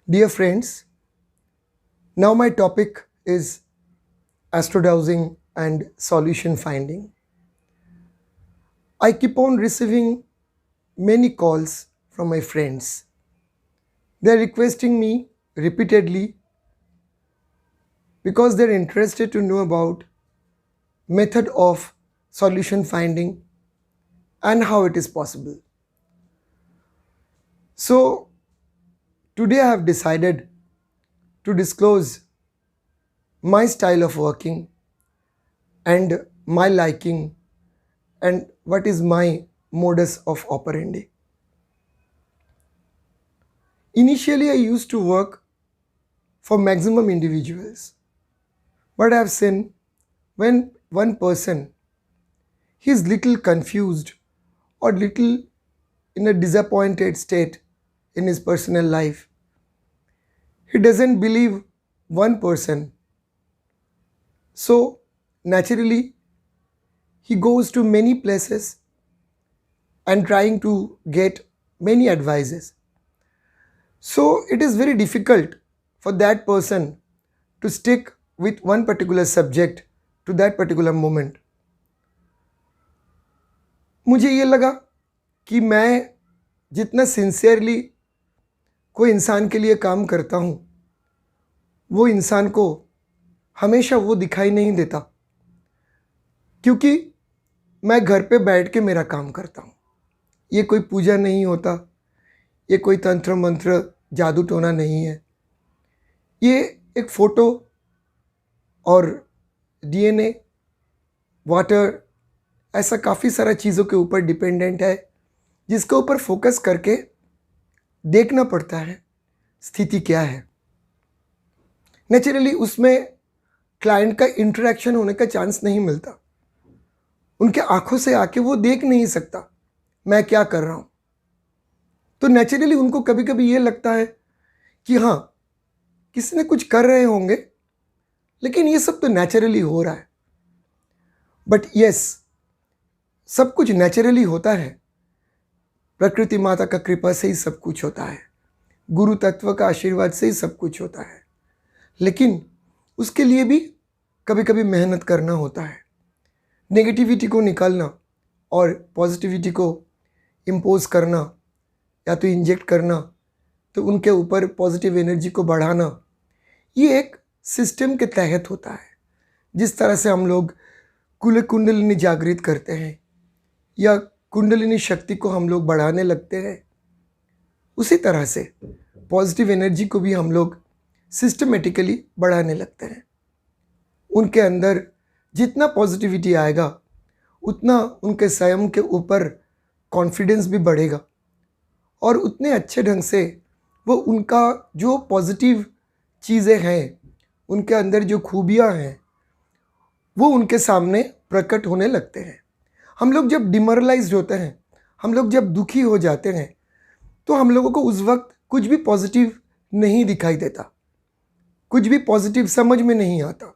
Dear friends, now my topic is astrodowsing and solution finding. I keep on receiving many calls from my friends. They are requesting me repeatedly because they're interested to know about method of solution finding and how it is possible. So today I have decided to disclose my style of working and my liking and what is my modus of operandi. Initially, I used to work for maximum individuals, but I've seen when one person is little confused or little in a disappointed state in his personal life, he doesn't believe one person. So naturally, he goes to many places and trying to get many advices. So it is very difficult for that person to stick with one particular subject to that particular moment. मुझे ये लगा कि मैं जितना sincerely कोई इंसान के लिए काम करता हूँ, वो इंसान को हमेशा वो दिखाई नहीं देता, क्योंकि मैं घर पे बैठ के मेरा काम करता हूँ. ये कोई पूजा नहीं होता, ये कोई तंत्र मंत्र जादू टोना नहीं है. ये एक फ़ोटो और डीएनए, वाटर, ऐसा काफ़ी सारा चीज़ों के ऊपर डिपेंडेंट है, जिसके ऊपर फोकस करके देखना पड़ता है स्थिति क्या है. नेचुरली उसमें क्लाइंट का इंटरेक्शन होने का चांस नहीं मिलता. उनके आंखों से आके वो देख नहीं सकता मैं क्या कर रहा हूँ. तो नेचुरली उनको कभी कभी ये लगता है कि हाँ, किसी ने कुछ कर रहे होंगे, लेकिन ये सब तो नेचुरली हो रहा है. बट यस, सब कुछ नेचुरली होता है. प्रकृति माता का कृपा से ही सब कुछ होता है, गुरु तत्व का आशीर्वाद से ही सब कुछ होता है. लेकिन उसके लिए भी कभी कभी मेहनत करना होता है. नेगेटिविटी को निकालना और पॉजिटिविटी को इम्पोज करना या तो इंजेक्ट करना, तो उनके ऊपर पॉजिटिव एनर्जी को बढ़ाना, ये एक सिस्टम के तहत होता है. जिस तरह से हम लोग कुंडलिनी जागृत करते हैं या कुंडलिनी शक्ति को हम लोग बढ़ाने लगते हैं, उसी तरह से पॉजिटिव एनर्जी को भी हम लोग सिस्टमेटिकली बढ़ाने लगते हैं. उनके अंदर जितना पॉजिटिविटी आएगा, उतना उनके स्वयं के ऊपर कॉन्फिडेंस भी बढ़ेगा और उतने अच्छे ढंग से वो उनका जो पॉजिटिव चीज़ें हैं, उनके अंदर जो खूबियाँ हैं, वो उनके सामने प्रकट होने लगते हैं. हम लोग जब डिमोरलाइज्ड होते हैं, हम लोग जब दुखी हो जाते हैं, तो हम लोगों को उस वक्त कुछ भी पॉजिटिव नहीं दिखाई देता, कुछ भी पॉजिटिव समझ में नहीं आता.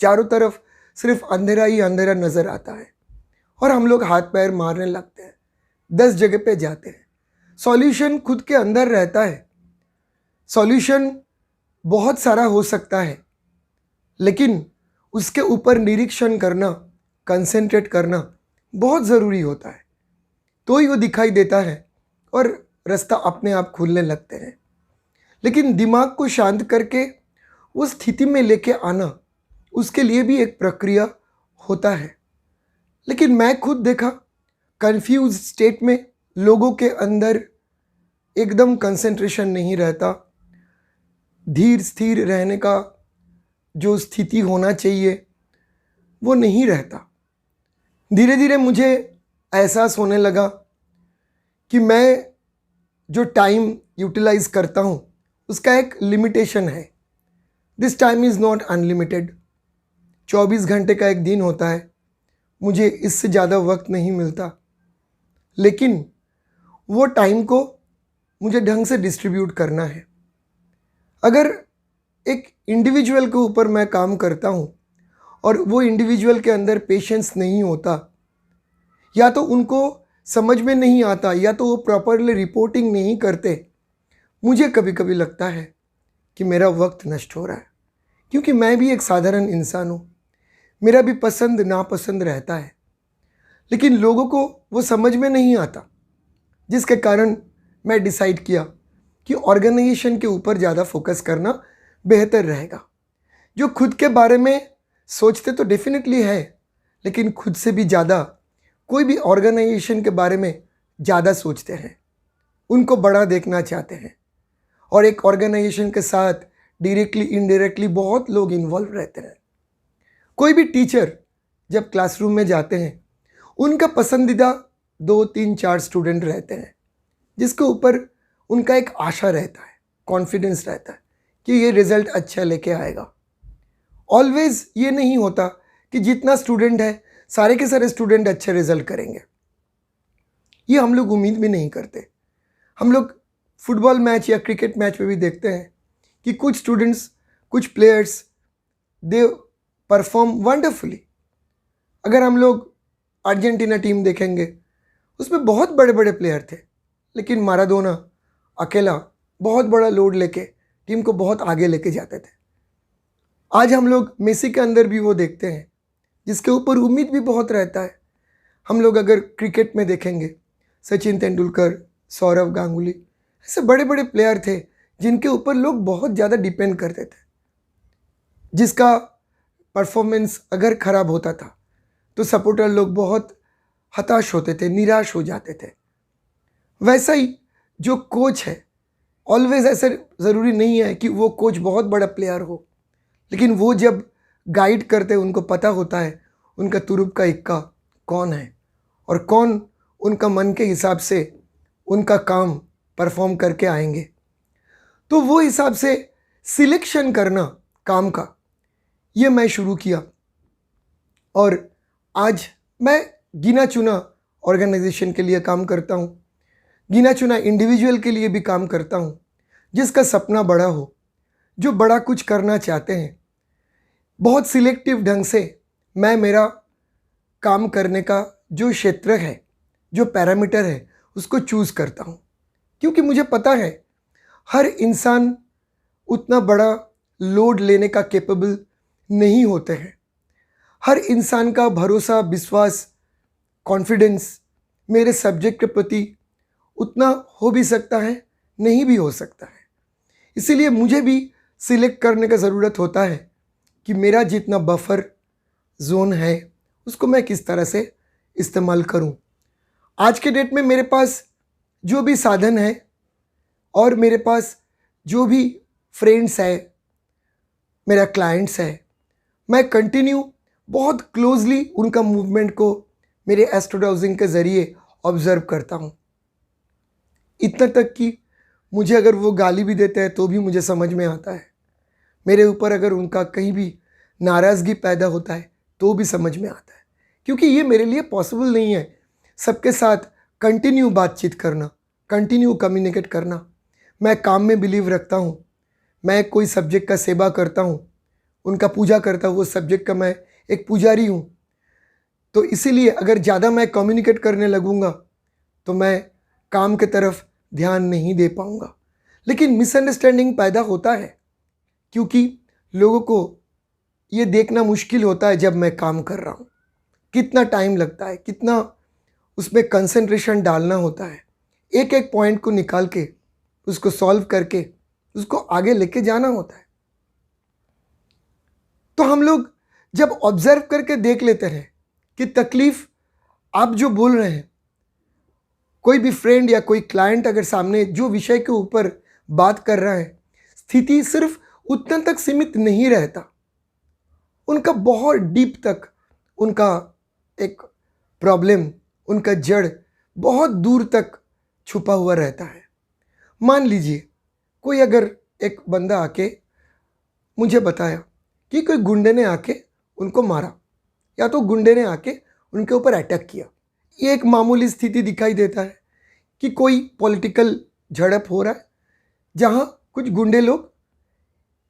चारों तरफ सिर्फ अंधेरा ही अंधेरा नज़र आता है और हम लोग हाथ पैर मारने लगते हैं, 10 जगह पे जाते हैं. सॉल्यूशन खुद के अंदर रहता है. सॉल्यूशन बहुत सारा हो सकता है, लेकिन उसके ऊपर निरीक्षण करना, कंसंट्रेट करना बहुत ज़रूरी होता है. तो ही वो दिखाई देता है और रास्ता अपने आप खुलने लगते हैं. लेकिन दिमाग को शांत करके उस स्थिति में लेके आना, उसके लिए भी एक प्रक्रिया होता है. लेकिन मैं खुद देखा, कंफ्यूज स्टेट में लोगों के अंदर एकदम कंसंट्रेशन नहीं रहता, धीर स्थिर रहने का जो स्थिति होना चाहिए वो नहीं रहता. धीरे धीरे मुझे एहसास होने लगा कि मैं जो टाइम यूटिलाइज करता हूँ, उसका एक लिमिटेशन है. This time is not unlimited. 24 घंटे का एक दिन होता है, मुझे इससे ज़्यादा वक्त नहीं मिलता. लेकिन वो टाइम को मुझे ढंग से डिस्ट्रीब्यूट करना है. अगर एक इंडिविजुअल के ऊपर मैं काम करता हूँ और वो इंडिविजुअल के अंदर पेशेंस नहीं होता, या तो उनको समझ में नहीं आता, या तो वो प्रॉपरली रिपोर्टिंग नहीं करते, मुझे कभी कभी लगता है कि मेरा वक्त नष्ट हो रहा है, क्योंकि मैं भी एक साधारण इंसान हूँ। मेरा भी पसंद नापसंद रहता है, लेकिन लोगों को वो समझ में नहीं आता, जिसके कारण मैं डिसाइड किया कि ऑर्गेनाइजेशन के ऊपर ज़्यादा फोकस करना बेहतर रहेगा। जो खुद के बारे में सोचते तो डेफिनेटली है, लेकिन खुद से भी ज़्यादा कोई भी ऑर्गेनाइजेशन के बारे में ज़्यादा सोचते हैं, उनको बड़ा देखना चाहते हैं। और एक ऑर्गेनाइजेशन के साथ डायरेक्टली इनडायरेक्टली बहुत लोग इन्वॉल्व रहते हैं। कोई भी टीचर जब क्लासरूम में जाते हैं, उनका पसंदीदा 2 3 4 स्टूडेंट रहते हैं, जिसके ऊपर उनका एक आशा रहता है, कॉन्फिडेंस रहता है कि ये रिज़ल्ट अच्छा लेके आएगा। ऑलवेज़ ये नहीं होता कि जितना स्टूडेंट है सारे के सारे स्टूडेंट अच्छे रिजल्ट करेंगे, ये हम लोग उम्मीद भी नहीं करते। हम लोग फुटबॉल मैच या क्रिकेट मैच में भी देखते हैं कि कुछ स्टूडेंट्स, कुछ प्लेयर्स दे परफॉर्म वंडरफुली। अगर हम लोग अर्जेंटीना टीम देखेंगे, उसमें बहुत बड़े बड़े प्लेयर थे, लेकिन माराडोना अकेला बहुत बड़ा लोड लेके टीम को बहुत आगे लेके जाते थे। आज हम लोग मेसी के अंदर भी वो देखते हैं, जिसके ऊपर उम्मीद भी बहुत रहता है। हम लोग अगर क्रिकेट में देखेंगे, सचिन तेंदुलकर, सौरव गांगुली, ऐसे बड़े बड़े प्लेयर थे जिनके ऊपर लोग बहुत ज़्यादा डिपेंड करते थे, जिसका परफॉर्मेंस अगर ख़राब होता था तो सपोर्टर लोग बहुत हताश होते थे, निराश हो जाते थे। वैसा ही जो कोच है, ऑलवेज ऐसा ज़रूरी नहीं है कि वो कोच बहुत बड़ा प्लेयर हो, लेकिन वो जब गाइड करते, उनको पता होता है उनका तुरुप का इक्का कौन है और कौन उनका मन के हिसाब से उनका काम परफॉर्म करके आएंगे। तो वो हिसाब से सिलेक्शन करना काम का, ये मैं शुरू किया। और आज मैं गिना चुना ऑर्गेनाइजेशन के लिए काम करता हूँ, गिना चुना इंडिविजुअल के लिए भी काम करता हूँ, जिसका सपना बड़ा हो, जो बड़ा कुछ करना चाहते हैं। बहुत सिलेक्टिव ढंग से मैं मेरा काम करने का जो क्षेत्र है, जो पैरामीटर है, उसको चूज़ करता हूँ, क्योंकि मुझे पता है हर इंसान उतना बड़ा लोड लेने का कैपेबल नहीं होते हैं। हर इंसान का भरोसा, विश्वास, कॉन्फिडेंस मेरे सब्जेक्ट के प्रति उतना हो भी सकता है, नहीं भी हो सकता है। इसीलिए मुझे भी सिलेक्ट करने का ज़रूरत होता है कि मेरा जितना बफर जोन है उसको मैं किस तरह से इस्तेमाल करूं। आज के डेट में मेरे पास जो भी साधन है और मेरे पास जो भी फ्रेंड्स है, मेरा क्लाइंट्स है, मैं कंटिन्यू बहुत क्लोजली उनका मूवमेंट को मेरे एस्ट्रोडाउजिंग के ज़रिए ऑब्ज़र्व करता हूँ। इतना तक कि मुझे अगर वो गाली भी देते हैं तो भी मुझे समझ में आता है। मेरे ऊपर अगर उनका कहीं भी नाराज़गी पैदा होता है तो भी समझ में आता है, क्योंकि ये मेरे लिए पॉसिबल नहीं है सबके साथ कंटिन्यू बातचीत करना, कंटिन्यू कम्युनिकेट करना। मैं काम में बिलीव रखता हूँ, मैं कोई सब्जेक्ट का सेवा करता हूँ, उनका पूजा करता हूँ, वो सब्जेक्ट का मैं एक पुजारी हूँ। तो इसीलिए अगर ज़्यादा मैं कम्युनिकेट करने लगूँगा तो मैं काम की तरफ ध्यान नहीं दे पाऊँगा। लेकिन मिसअंडरस्टैंडिंग पैदा होता है, क्योंकि लोगों को ये देखना मुश्किल होता है जब मैं काम कर रहा हूँ, कितना टाइम लगता है, कितना उसमें कंसंट्रेशन डालना होता है, एक एक पॉइंट को निकाल के उसको सॉल्व करके उसको आगे लेके जाना होता है। तो हम लोग जब ऑब्जर्व करके देख लेते हैं कि तकलीफ आप जो बोल रहे हैं, कोई भी फ्रेंड या कोई क्लाइंट अगर सामने जो विषय के ऊपर बात कर रहा है, स्थिति सिर्फ उतना तक सीमित नहीं रहता, उनका बहुत डीप तक उनका एक प्रॉब्लम, उनका जड़ बहुत दूर तक छुपा हुआ रहता है। मान लीजिए कोई अगर एक बंदा आके मुझे बताया कि कोई गुंडे ने आके उनको मारा, या तो गुंडे ने आके उनके ऊपर अटैक किया। ये एक मामूली स्थिति दिखाई देता है कि कोई पॉलिटिकल झड़प हो रहा है, जहाँ कुछ गुंडे लोग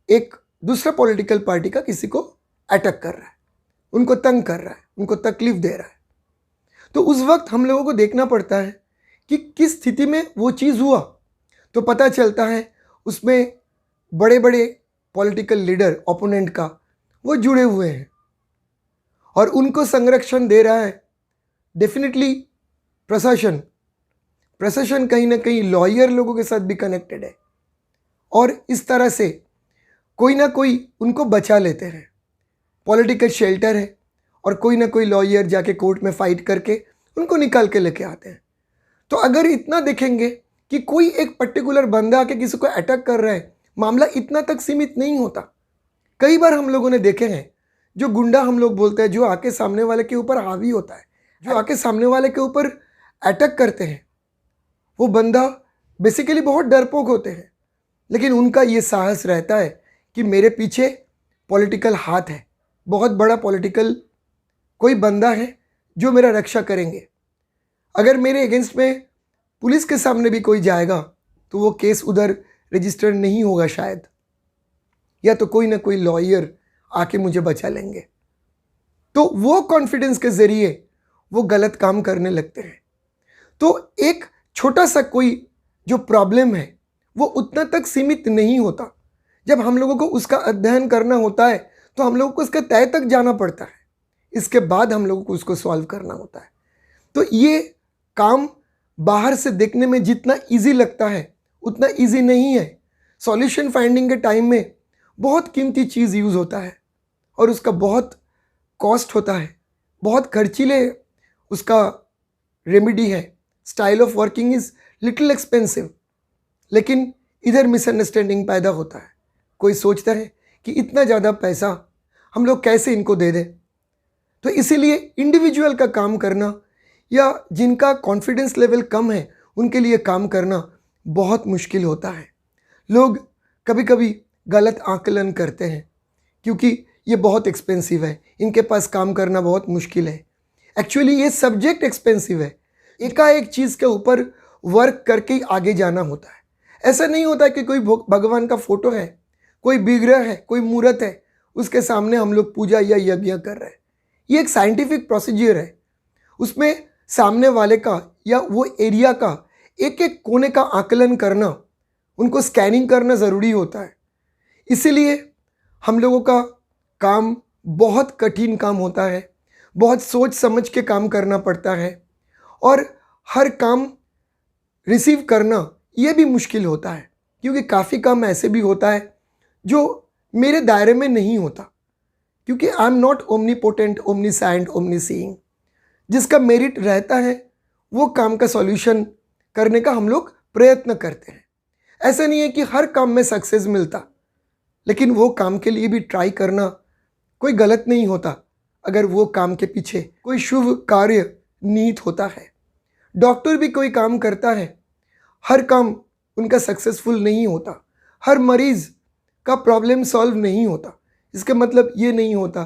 एक दूसरा पॉलिटिकल पार्टी का किसी को अटैक कर रहा है, उनको तंग कर रहा है, उनको तकलीफ दे रहा है। तो उस वक्त हम लोगों को देखना पड़ता है कि किस स्थिति में वो चीज़ हुआ। तो पता चलता है उसमें बड़े बड़े पॉलिटिकल लीडर ओपोनेंट का वो जुड़े हुए हैं और उनको संरक्षण दे रहा है डेफिनेटली प्रशासन। प्रशासन कहीं ना कहीं लॉयर लोगों के साथ भी कनेक्टेड है और इस तरह से कोई ना कोई उनको बचा लेते हैं। पॉलिटिकल शेल्टर है और कोई ना कोई लॉयर जाके कोर्ट में फाइट करके उनको निकाल के लेके आते हैं। तो अगर इतना देखेंगे कि कोई एक पर्टिकुलर बंदा आके किसी को अटैक कर रहा है, मामला इतना तक सीमित नहीं होता। कई बार हम लोगों ने देखे हैं जो गुंडा हम लोग बोलते हैं, जो आके सामने वाले के ऊपर हावी होता है, जो आके सामने वाले के ऊपर अटैक करते हैं, वो बंदा बेसिकली बहुत डरपोक होते हैं, लेकिन उनका ये साहस रहता है कि मेरे पीछे पॉलिटिकल हाथ है, बहुत बड़ा पॉलिटिकल कोई बंदा है जो मेरा रक्षा करेंगे। अगर मेरे अगेंस्ट में पुलिस के सामने भी कोई जाएगा तो वो केस उधर रजिस्टर नहीं होगा शायद, या तो कोई ना कोई लॉयर आके मुझे बचा लेंगे। तो वो कॉन्फिडेंस के ज़रिए वो गलत काम करने लगते हैं। तो एक छोटा सा कोई जो प्रॉब्लम है वो उतना तक सीमित नहीं होता। जब हम लोगों को उसका अध्ययन करना होता है तो हम लोगों को उसके तह तक जाना पड़ता है, इसके बाद हम लोगों को उसको सॉल्व करना होता है। तो ये काम बाहर से देखने में जितना इजी लगता है उतना इजी नहीं है। सॉल्यूशन फाइंडिंग के टाइम में बहुत कीमती चीज़ यूज़ होता है और उसका बहुत कॉस्ट होता है, बहुत खर्चीले उसका रेमेडी है। Style of working is little expensive, लेकिन इधर मिसअंडरस्टैंडिंग पैदा होता है। कोई सोचता है कि इतना ज़्यादा पैसा हम लोग कैसे इनको दे दें। तो इसीलिए इंडिविजुअल का काम करना या जिनका कॉन्फिडेंस लेवल कम है उनके लिए काम करना बहुत मुश्किल होता है। लोग कभी कभी गलत आकलन करते हैं क्योंकि ये बहुत एक्सपेंसिव है, इनके पास काम करना बहुत मुश्किल है। एक्चुअली ये सब्जेक्ट एक्सपेंसिव है। एकाएक चीज़ के ऊपर वर्क करके ही आगे जाना होता है। ऐसा नहीं होता कि कोई भगवान का फोटो है, कोई विग्रह है, कोई मूर्त है, उसके सामने हम लोग पूजा या यज्ञ कर रहे हैं। ये एक साइंटिफिक प्रोसीजर है। उसमें सामने वाले का या वो एरिया का एक एक कोने का आकलन करना, उनको स्कैनिंग करना ज़रूरी होता है। इसीलिए हम लोगों का काम बहुत कठिन काम होता है, बहुत सोच समझ के काम करना पड़ता है और हर काम रिसीव करना ये भी मुश्किल होता है क्योंकि काफ़ी काम ऐसे भी होता है जो मेरे दायरे में नहीं होता, क्योंकि I am not omnipotent, omniscient, omniseeing. जिसका मेरिट रहता है वो काम का सॉल्यूशन करने का हम लोग प्रयत्न करते हैं। ऐसा नहीं है कि हर काम में सक्सेस मिलता, लेकिन वो काम के लिए भी ट्राई करना कोई गलत नहीं होता अगर वो काम के पीछे कोई शुभ कार्य निहित होता है। डॉक्टर भी कोई काम करता है, हर काम उनका सक्सेसफुल नहीं होता, हर मरीज़ का प्रॉब्लम सॉल्व नहीं होता। इसका मतलब ये नहीं होता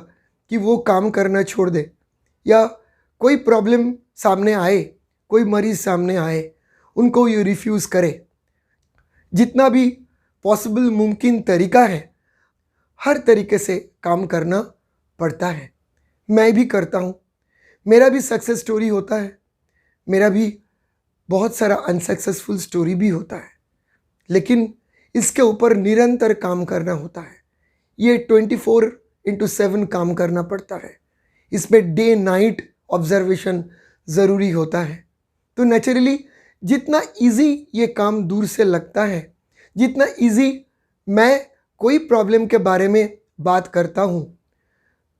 कि वो काम करना छोड़ दे या कोई प्रॉब्लम सामने आए, कोई मरीज़ सामने आए, उनको ये रिफ्यूज़ करे। जितना भी पॉसिबल मुमकिन तरीका है, हर तरीके से काम करना पड़ता है। मैं भी करता हूँ, मेरा भी सक्सेस स्टोरी होता है, मेरा भी बहुत सारा अनसक्सेसफुल स्टोरी भी होता है, लेकिन इसके ऊपर निरंतर काम करना होता है। ये 24/7 काम करना पड़ता है। इसमें डे नाइट ऑब्जर्वेशन ज़रूरी होता है। तो नेचुरली जितना इजी ये काम दूर से लगता है, जितना इजी मैं कोई प्रॉब्लम के बारे में बात करता हूँ,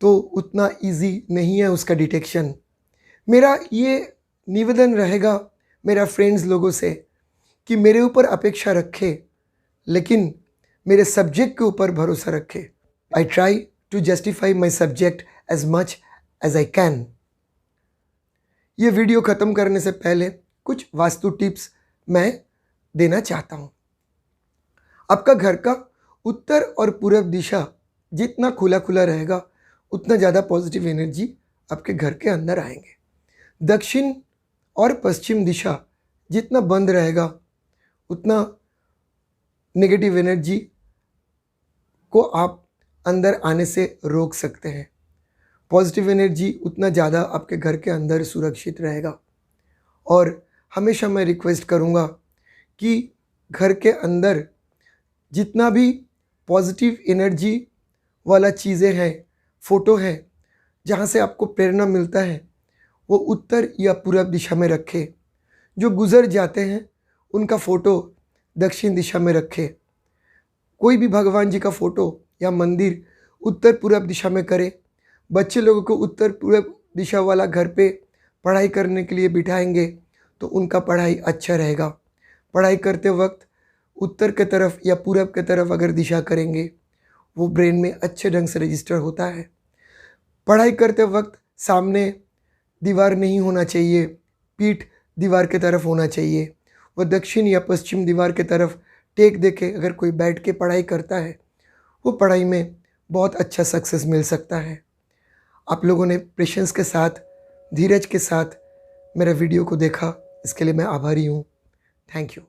तो उतना इजी नहीं है उसका डिटेक्शन। मेरा ये निवेदन रहेगा मेरा फ्रेंड्स लोगों से कि मेरे ऊपर अपेक्षा रखे, लेकिन मेरे सब्जेक्ट के ऊपर भरोसा रखे। I try to justify my subject as much as I can. ये वीडियो ख़त्म करने से पहले कुछ वास्तु टिप्स मैं देना चाहता हूँ। आपका घर का उत्तर और पूर्व दिशा जितना खुला खुला रहेगा उतना ज़्यादा पॉजिटिव एनर्जी आपके घर के अंदर आएंगे। दक्षिण और पश्चिम दिशा जितना बंद रहेगा उतना नेगेटिव एनर्जी को आप अंदर आने से रोक सकते हैं। पॉजिटिव एनर्जी उतना ज़्यादा आपके घर के अंदर सुरक्षित रहेगा। और हमेशा मैं रिक्वेस्ट करूँगा कि घर के अंदर जितना भी पॉजिटिव एनर्जी वाला चीज़ें हैं, फ़ोटो है, जहाँ से आपको प्रेरणा मिलता है, वो उत्तर या पूरब दिशा में रखें। जो गुज़र जाते हैं उनका फ़ोटो दक्षिण दिशा में रखें। कोई भी भगवान जी का फ़ोटो या मंदिर उत्तर पूरब दिशा में करें। बच्चे लोगों को उत्तर पूरब दिशा वाला घर पे पढ़ाई करने के लिए बिठाएंगे तो उनका पढ़ाई अच्छा रहेगा। पढ़ाई करते वक्त उत्तर के तरफ या पूरब के तरफ अगर दिशा करेंगे, वो ब्रेन में अच्छे ढंग से रजिस्टर होता है। पढ़ाई करते वक्त सामने दीवार नहीं होना चाहिए, पीठ दीवार के तरफ होना चाहिए। वह दक्षिण या पश्चिम दीवार के तरफ टेक देके अगर कोई बैठ के पढ़ाई करता है, वो पढ़ाई में बहुत अच्छा सक्सेस मिल सकता है। आप लोगों ने पेशेंस के साथ, धीरज के साथ मेरा वीडियो को देखा, इसके लिए मैं आभारी हूँ। Thank you.